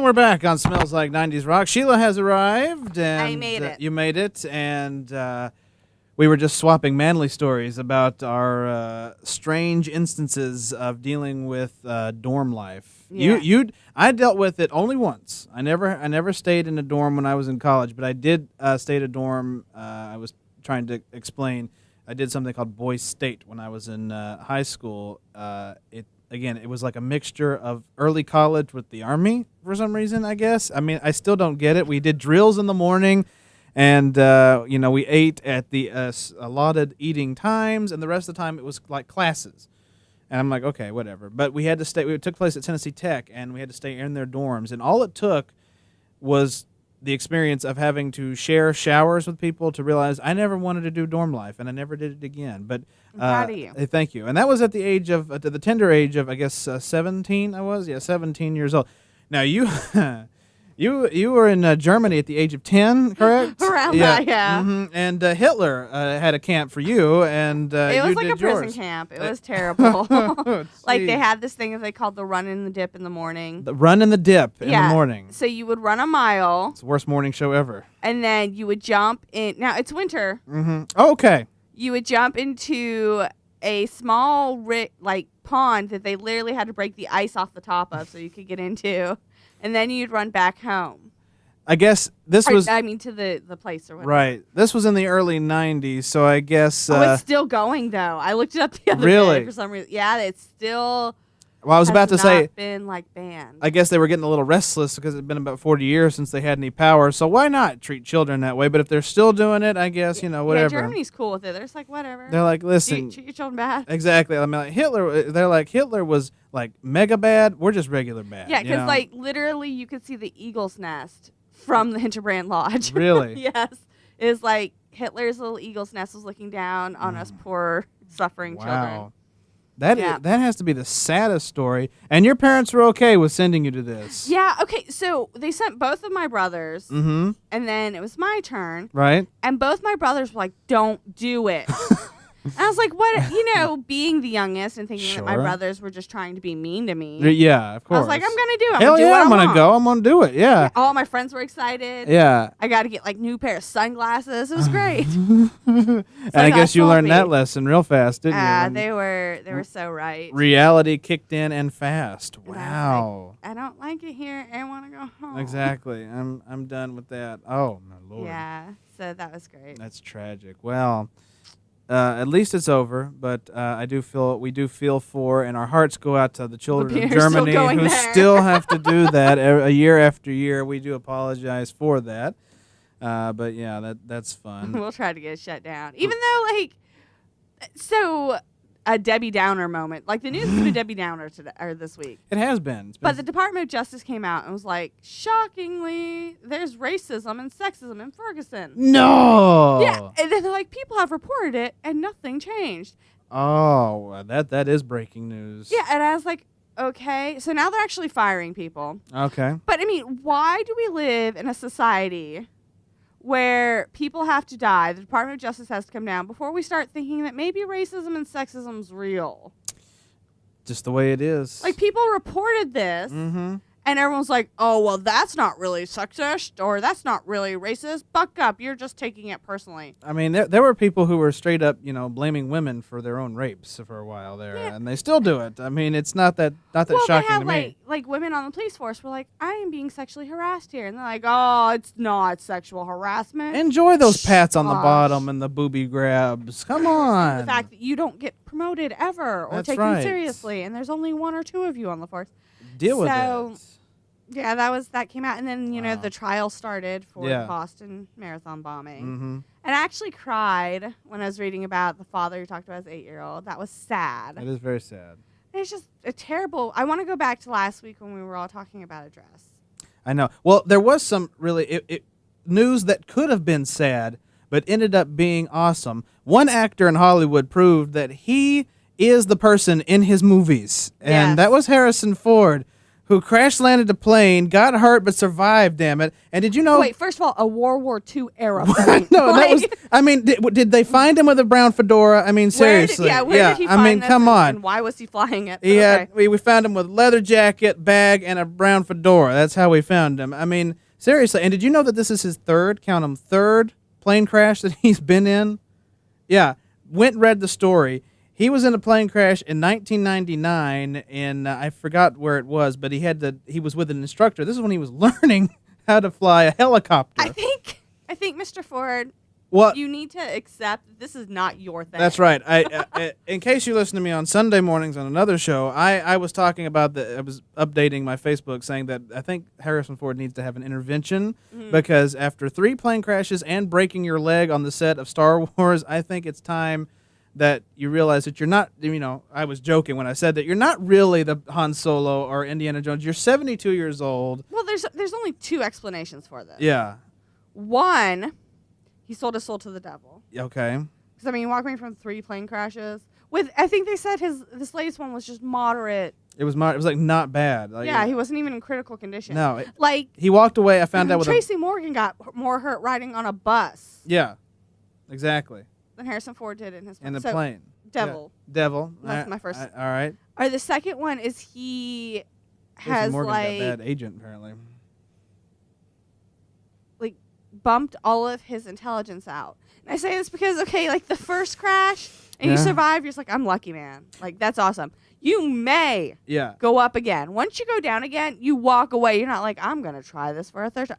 we're back on Smells Like 90's Rock. Sheila has arrived. And I made it. You made it, and we were just swapping manly stories about our strange instances of dealing with dorm life. Yeah. I dealt with it only once. I never stayed in a dorm when I was in college, but I did stay at a dorm. I was trying to explain. I did something called Boys State when I was in high school. It was like a mixture of early college with the Army for some reason, I guess. I mean, I still don't get it. We did drills in the morning, and we ate at the allotted eating times, and the rest of the time it was like classes. And I'm like, okay, whatever. But we had to stay. It took place at Tennessee Tech, and we had to stay in their dorms. And all it took was the experience of having to share showers with people to realize I never wanted to do dorm life, and I never did it again. But I'm proud of you. Thank you. And that was at the age of, the tender age of, I guess, 17. I was, 17 years old. Now you, you were in Germany at the age of 10, correct? Around that, yeah. Mm-hmm. And Hitler had a camp for you, and it was you like did a prison yours. camp. It was terrible. Like they had this thing that they called the run and the dip in the morning. The run and the dip in the morning. So you would run a mile. It's the worst morning show ever. And then you would jump in. Now it's winter. Mm-hmm. Oh, okay. You would jump into a small pond that they literally had to break the ice off the top of so you could get into. And then you'd run back home. I guess this was... to the place or whatever. Right. This was in the early 90s, so I guess... it's still going, though. I looked it up the other day for some reason. Yeah, it's still... Well, I was about to say... been, banned. I guess they were getting a little restless because it had been about 40 years since they had any power, so why not treat children that way? But if they're still doing it, I guess, whatever. Yeah, Germany's cool with it. They're just like, whatever. They're like, listen... Treat your children bad. Exactly. I mean, Hitler was, mega bad. We're just regular bad. Yeah, because, literally you could see the eagle's nest from the Hinterbrand Lodge. Really? Yes. It was like Hitler's little eagle's nest was looking down on us poor, suffering children. That has to be the saddest story. And your parents were okay with sending you to this. Yeah, okay. So they sent both of my brothers, mm-hmm. and then it was my turn. Right. And both my brothers were like, don't do it. And I was like, what? Being the youngest and thinking that my brothers were just trying to be mean to me. Yeah, of course. I was like, I'm going to do it. Hell yeah, I'm going to go. I'm going to do it. Yeah. All my friends were excited. Yeah. I got to get new pair of sunglasses. It was great. And I guess you learned that lesson real fast, didn't you? They were so right. Reality kicked in and fast. And wow. I don't like it here. I want to go home. Exactly. I'm done with that. Oh, my Lord. Yeah. So that was great. That's tragic. Well, at least it's over, but we do feel for, and our hearts go out to the children of Germany who still have to do that a year after year. We do apologize for that, but yeah, that's fun. We'll try to get it shut down, even though a Debbie Downer moment. The news has been a Debbie Downer today or this week. It has been. But the Department of Justice came out and was like, shockingly, there's racism and sexism in Ferguson. No. Yeah, and then they're like, people have reported it and nothing changed. Oh, that is breaking news. Yeah, and I was like, okay, so now they're actually firing people. Okay. But I mean, why do we live in a society where people have to die, the Department of Justice has to come down before we start thinking that maybe racism and sexism's real? Just the way it is. People reported this, and everyone's like, oh, well, that's not really sexist, or that's not really racist. Buck up. You're just taking it personally. I mean, there were people who were straight up, blaming women for their own rapes for a while there, and they still do it. I mean, it's not that shocking to me. Like women on the police force were like, I am being sexually harassed here. And they're like, oh, it's not sexual harassment. Enjoy those pats on the bottom and the booby grabs. Come on. The fact that you don't get promoted ever or taken seriously, and there's only one or two of you on the force. Deal with it. Yeah, that came out, and then the trial started for the Boston Marathon bombing. Mm-hmm. And I actually cried when I was reading about the father who talked about his 8-year-old. That was sad. That is very sad. It's just a terrible. I want to go back to last week when we were all talking about a dress. I know. Well, there was some really news that could have been sad, but ended up being awesome. One actor in Hollywood proved that he is the person in his movies, and that was Harrison Ford, who crash landed the plane, got hurt but survived. Damn it! And did you know? Wait, first of all, a World War II era plane. No, that was. Like, I mean, did they find him with a brown fedora? I mean, seriously. Where did he find I mean, this come on. And why was he flying it? He Okay. had. We found him with a leather jacket, bag, and a brown fedora. That's how we found him. I mean, seriously. And did you know that this is his third plane crash that he's been in? Yeah. Went and read the story. He was in a plane crash in 1999, and I forgot where it was, but he was with an instructor. This is when he was learning how to fly a helicopter. I think, Mr. Ford, Well, you need to accept that this is not your thing. that's right. I in case you listen to me on Sunday mornings on another show, I was talking about I was updating my Facebook saying that I think Harrison Ford needs to have an intervention because after 3 plane crashes and breaking your leg on the set of Star Wars, I think it's time that you realize that you're not, I was joking when I said that you're not really the Han Solo or Indiana Jones. You're 72 years old. Well, there's only 2 explanations for this. Yeah. One, he sold his soul to the devil. Okay. Because, I mean, he walked away from 3 plane crashes. I think they said this latest one was just moderate. It was like not bad. Like, Yeah, he wasn't even in critical condition. No. He walked away. I found out with Tracy Morgan got more hurt riding on a bus. Yeah. Exactly. Than Harrison Ford did in his In the plane. Devil. Yeah. Devil. That's my first. All right. Or the second one is he Jason has Morgan's got bad agent apparently. Bumped all of his intelligence out. And I say this because the first crash and you Yeah. survive, you're just like, I'm lucky, man. Like, that's awesome. You may Yeah. go up again. Once you go down again, you walk away. You're not like, I'm gonna try this for a third time.